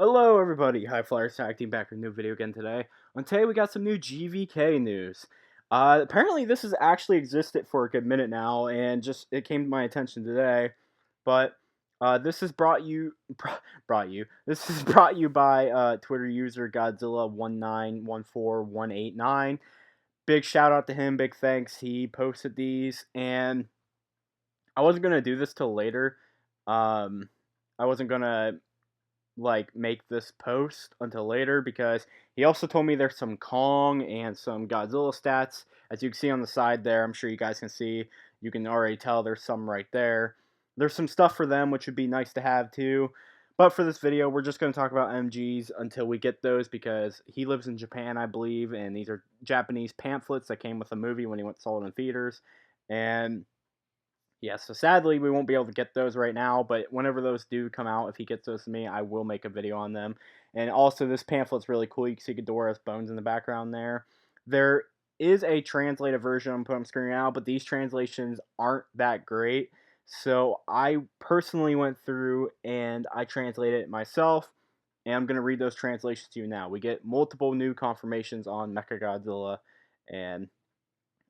Hello everybody, High Flyers Tag Team back with a new video again today. And today we got some new GVK news. Apparently this has actually existed for a good minute now, and just it came to my attention today. But this is This is brought you by Twitter user Godzilla1914189. Big shout out to him, big thanks. He posted these, and I wasn't gonna do this till later. I wasn't gonna make this post until later because he also told me there's some Kong and some Godzilla stats. As you can see on the side there, I'm sure you guys can see, you can already tell there's some right there. There's some stuff for them which would be nice to have too. But for this video, we're just going to talk about MGs until we get those, because he lives in Japan, I believe, and these are Japanese pamphlets that came with the movie when he went saw it in theaters. And yeah, so sadly, we won't be able to get those right now, but whenever those do come out, if he gets those to me, I will make a video on them. And also, this pamphlet's really cool. You can see Ghidorah's bones in the background there. There is a translated version I'm putting on screen now, but these translations aren't that great. So I personally went through and I translated it myself, and I'm going to read those translations to you now. We get multiple new confirmations on Mechagodzilla, and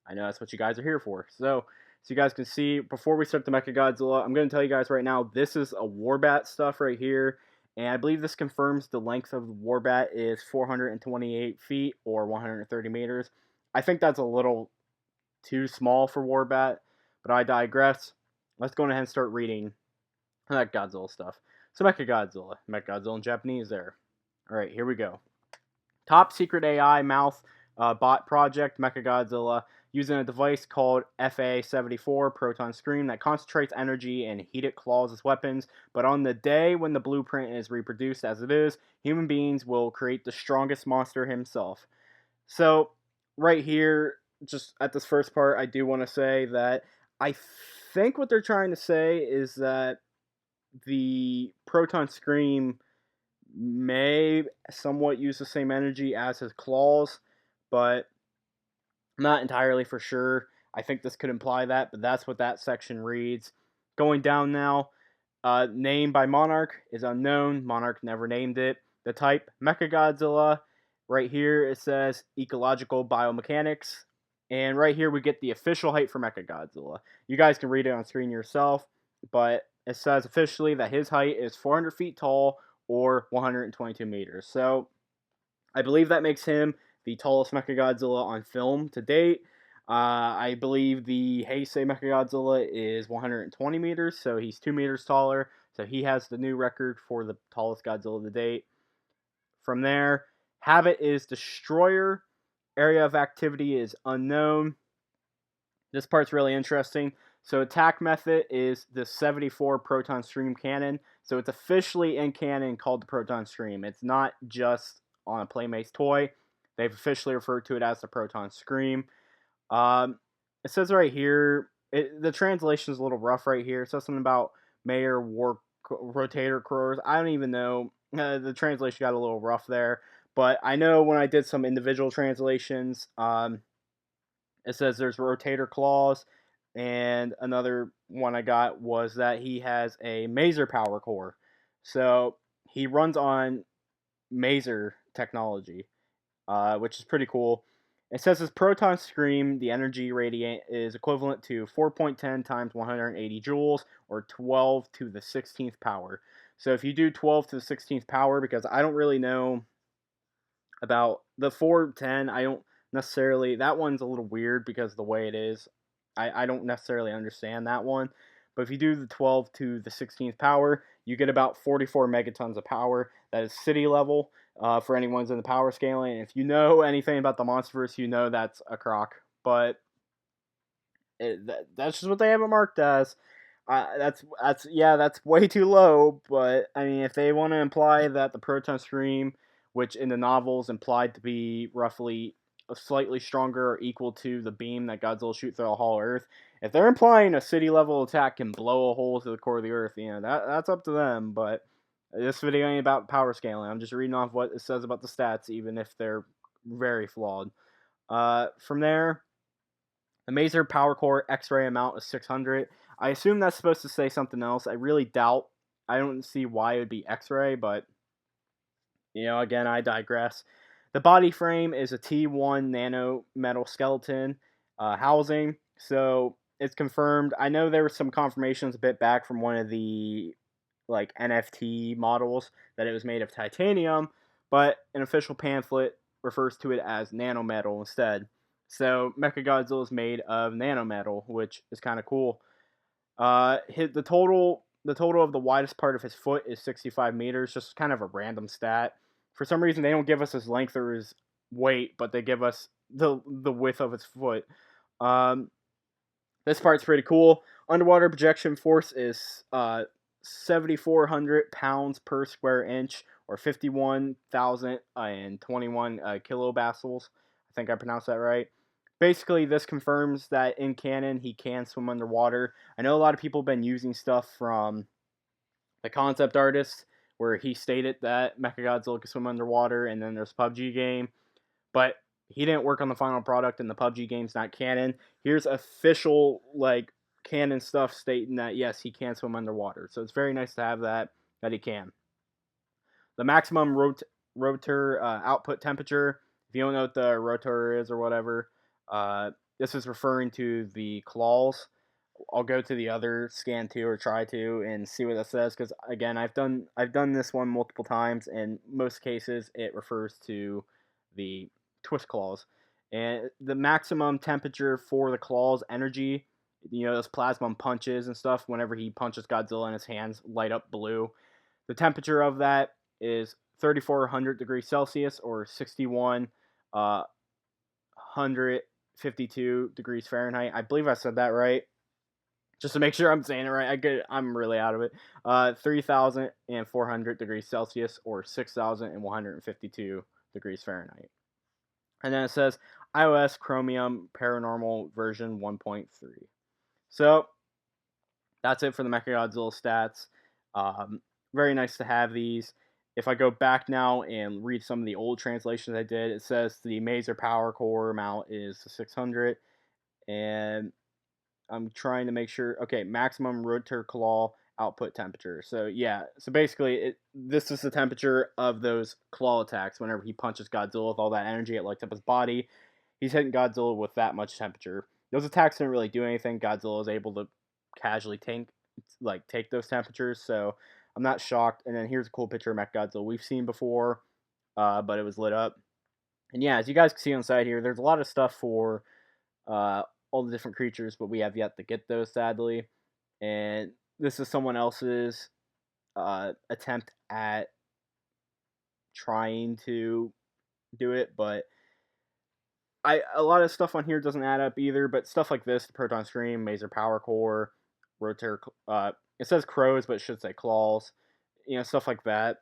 I know that's what you guys are here for. So you guys can see, before we start the Mechagodzilla, I'm going to tell you guys right now, this is a Warbat stuff right here. And I believe this confirms the length of the Warbat is 428 feet or 130 meters. I think that's a little too small for Warbat, but I digress. Let's go ahead and start reading that Godzilla stuff. So Mechagodzilla. Mechagodzilla in Japanese there. Alright, here we go. Top secret AI mouth bot project Mechagodzilla, using a device called FA-74 Proton Scream that concentrates energy and heated claws as weapons. But on the day when the blueprint is reproduced as it is, human beings will create the strongest monster himself. So right here, just at this first part, I do want to say that I think what they're trying to say is that the Proton Scream may somewhat use the same energy as his claws, but I'm not entirely for sure. I think this could imply that, but that's what that section reads. Going down now, name by Monarch is unknown. Monarch never named it. The type, Mechagodzilla. Right here it says ecological biomechanics. And right here we get the official height for Mechagodzilla. You guys can read it on screen yourself, but it says officially that his height is 400 feet tall or 122 meters. So I believe that makes him the tallest Mechagodzilla on film to date. I believe the Heisei Mechagodzilla is 120 meters, so he's 2 meters taller. So he has the new record for the tallest Godzilla to date. From there, habit is destroyer. Area of activity is unknown. This part's really interesting. So attack method is the 74 Proton Stream Cannon. So it's officially in canon called the Proton Stream. It's not just on a Playmates toy. They've officially referred to it as the Proton Scream. It says right here, the translation is a little rough right here. It says something about Mayor War Rotator Crores. I don't even know. The translation got a little rough there. But I know when I did some individual translations, it says there's rotator claws. And another one I got was that he has a Maser power core. So he runs on Maser technology, which is pretty cool. It says his Proton Scream, the energy radiant, is equivalent to 4.10 times 180 joules, or 12 to the 16th power. So if you do 12 to the 16th power, because I don't really know about the 410, I don't necessarily, that one's a little weird because of the way it is. I don't necessarily understand that one. But if you do the 12 to the 16th power, you get about 44 megatons of power. That is city level for anyone's in the power scaling. And if you know anything about the Monsterverse, you know that's a crock. But that's just what they have it marked as. That's way too low. But I mean, if they want to imply that the Proton Stream, which in the novels implied to be roughly slightly stronger or equal to the beam that Godzilla shoots through the Hollow Earth, if they're implying a city level attack can blow a hole to the core of the Earth, that's up to them. But this video ain't about power scaling. I'm just reading off what it says about the stats, even if they're very flawed. From there, the Maser power core X-ray amount is 600. I assume that's supposed to say something else. I really doubt. I don't see why it would be X-ray, but Again, I digress. The body frame is a T1 nano metal skeleton housing, so it's confirmed. I know there were some confirmations a bit back from one of the like NFT models that it was made of titanium, but an official pamphlet refers to it as nanometal instead. So Mechagodzilla is made of nanometal, which is kind of cool. The total of the widest part of his foot is 65 meters, just kind of a random stat. For some reason, they don't give us his length or his weight, but they give us the width of his foot. Um, this part's pretty cool. Underwater projection force is 7,400 pounds per square inch, or 51,021 kilobasils. I think I pronounced that right. Basically, this confirms that in canon he can swim underwater. I know a lot of people have been using stuff from the concept artist where he stated that Mechagodzilla can swim underwater, and then there's a PUBG game, but he didn't work on the final product, and the PUBG game's not canon. Here's official canon stuff stating that yes, he can swim underwater. So it's very nice to have that he can. The maximum rotor output temperature. If you don't know what the rotor is or whatever, this is referring to the claws. I'll go to the other scan too, or try to, and see what that says. Because again, I've done this one multiple times, and most cases it refers to the twist claws. And the maximum temperature for the claws energy, those plasma punches and stuff. Whenever he punches Godzilla, and his hands light up blue, the temperature of that is 3,400 degrees Celsius, or 6,152 degrees Fahrenheit. I believe I said that right. Just to make sure I'm saying it right, I'm really out of it. 3,400 degrees Celsius, or 6,152 degrees Fahrenheit. And then it says iOS Chromium Paranormal version 1.3. So that's it for the Mechagodzilla stats. Very nice to have these. If I go back now and read some of the old translations I did, it says the Maser Power Core amount is 600, and I'm trying to make sure. Okay, maximum rotor claw output temperature. So yeah, so basically, this is the temperature of those claw attacks. Whenever he punches Godzilla with all that energy, it lights up his body. He's hitting Godzilla with that much temperature. Those attacks didn't really do anything. Godzilla is able to casually take those temperatures. So I'm not shocked. And then here's a cool picture of Mechagodzilla we've seen before, but it was lit up. And yeah, as you guys can see on the side here, there's a lot of stuff for all the different creatures, but we have yet to get those, sadly. And this is someone else's attempt at trying to do it, but a lot of stuff on here doesn't add up either. But stuff like this, the Proton Stream, Maser Power Core, Rotor, it says crows, but it should say claws, stuff like that.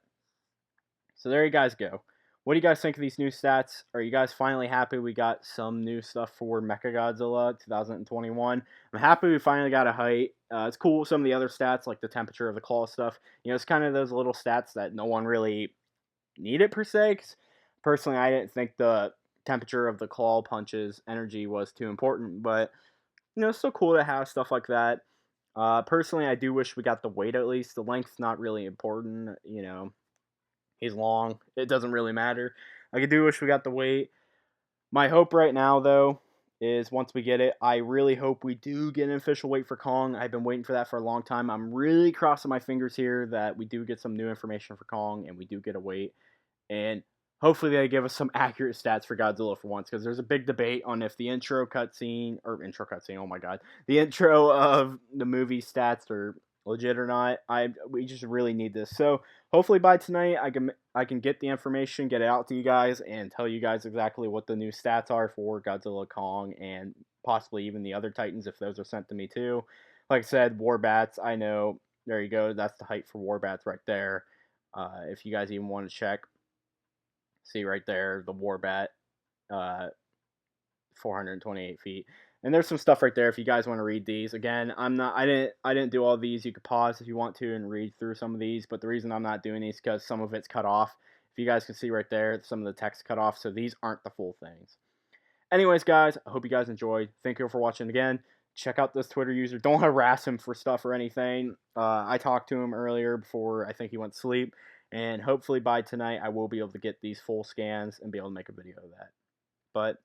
So there you guys go. What do you guys think of these new stats? Are you guys finally happy we got some new stuff for Mechagodzilla 2021? I'm happy we finally got a height. It's cool with some of the other stats, like the temperature of the claw stuff. It's kind of those little stats that no one really needed per se. 'Cause personally, I didn't think the temperature of the claw punches energy was too important, but it's still cool to have stuff like that. Personally, I do wish we got the weight at least. The length's not really important. He's long. It doesn't really matter. I do wish we got the weight. My hope right now, though, is once we get it, I really hope we do get an official weight for Kong. I've been waiting for that for a long time. I'm really crossing my fingers here that we do get some new information for Kong and we do get a weight. And hopefully they give us some accurate stats for Godzilla for once, because there's a big debate on if the intro cutscene, oh my god, the intro of the movie stats are legit or not. We just really need this. So hopefully by tonight I can get the information, get it out to you guys, and tell you guys exactly what the new stats are for Godzilla, Kong, and possibly even the other Titans if those are sent to me too. Like I said, Warbats, I know. There you go. That's the height for Warbats right there. If you guys even want to check, see right there, the Warbat, 428 feet. And there's some stuff right there if you guys want to read these. Again, I didn't do all these. You could pause if you want to and read through some of these, but the reason I'm not doing these is because some of it's cut off. If you guys can see right there, some of the text cut off, so these aren't the full things. Anyways, guys, I hope you guys enjoyed. Thank you for watching again. Check out this Twitter user. Don't harass him for stuff or anything. I talked to him earlier before I think he went to sleep, And hopefully by tonight, I will be able to get these full scans and be able to make a video of that. But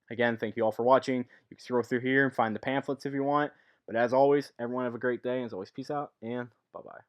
again, thank you all for watching. You can scroll through here and find the pamphlets if you want. But as always, everyone have a great day. And as always, peace out and bye-bye.